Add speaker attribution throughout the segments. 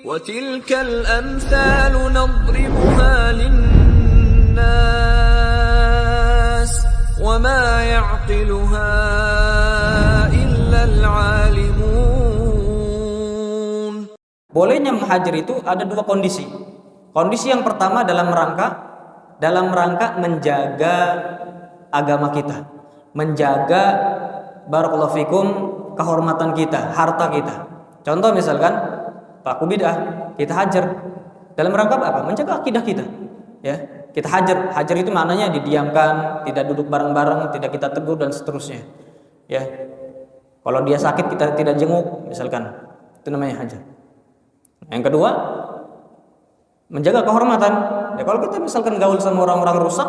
Speaker 1: وَتِلْكَ الْأَمْثَالُ نَضْرِبُهَا لِلنَّاسِ وَمَا يَعْقِلُهَا إِلَّا الْعَالِمُونَ.
Speaker 2: Bolehnya menghajar itu ada dua kondisi. Kondisi yang pertama dalam rangka menjaga agama kita, menjaga barakallahu fikum kehormatan kita, harta kita. Contoh misalkan pelaku bid'ah, kita hajar dalam rangka apa? Menjaga akidah kita. Ya, kita hajar itu maknanya didiamkan, tidak duduk bareng-bareng, tidak kita tegur dan seterusnya. Ya, kalau dia sakit kita tidak jenguk, misalkan, itu namanya hajar. Yang kedua, menjaga kehormatan. Ya, kalau kita misalkan gaul sama orang-orang rusak,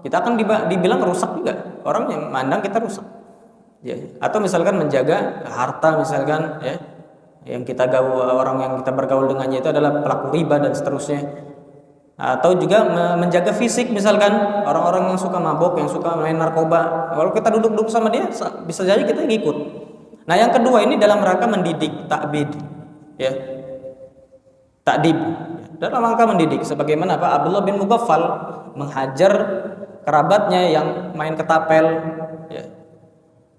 Speaker 2: kita akan dibilang rusak juga. Orang yang mandang kita rusak. Ya, atau misalkan menjaga harta misalkan, ya, yang kita orang yang kita bergaul dengannya itu adalah pelaku riba dan seterusnya. Atau juga menjaga fisik misalkan orang-orang yang suka mabok, yang suka main narkoba. Kalau kita duduk-duduk sama dia bisa jadi kita ngikut. Nah, yang kedua ini dalam rangka mendidik, ta'bid, ya. Ta'dib. Dalam rangka mendidik sebagaimana apa? Abdullah bin Mughaffal menghajar kerabatnya yang main ketapel, ya.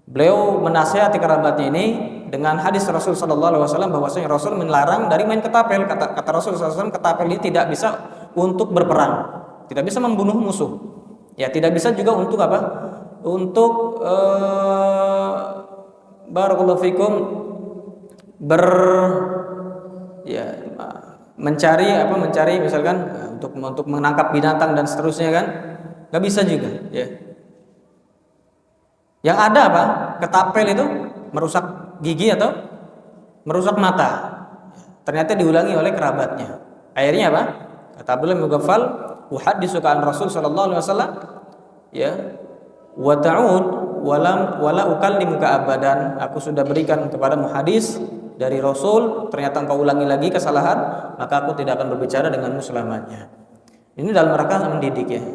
Speaker 2: Beliau menasihati kerabatnya ini dengan hadis Rasul sallallahu alaihi wasallam bahwasanya Rasul melarang dari main ketapel. Kata Rasul sallallahu alaihi wasallam, ketapel ini tidak bisa untuk berperang, tidak bisa membunuh musuh. Ya, tidak bisa juga untuk apa? Untuk barakallahu fikum mencari misalkan untuk menangkap binatang dan seterusnya kan? Enggak bisa juga, ya. Yang ada apa? Ketapel itu merusak gigi atau merusak mata. Ternyata diulangi oleh kerabatnya. Akhirnya apa? Kata Abdullah bin Mughaffal, "Uhadditsuka an Rasul sallallahu alaihi wasallam, ya, wa ta'ud wala ukallimuka abadan." Aku sudah berikan kepadamu hadis dari Rasul, ternyata engkau ulangi lagi kesalahan, maka aku tidak akan berbicara denganmu selamanya. Ini dalam rangka mendidik, ya.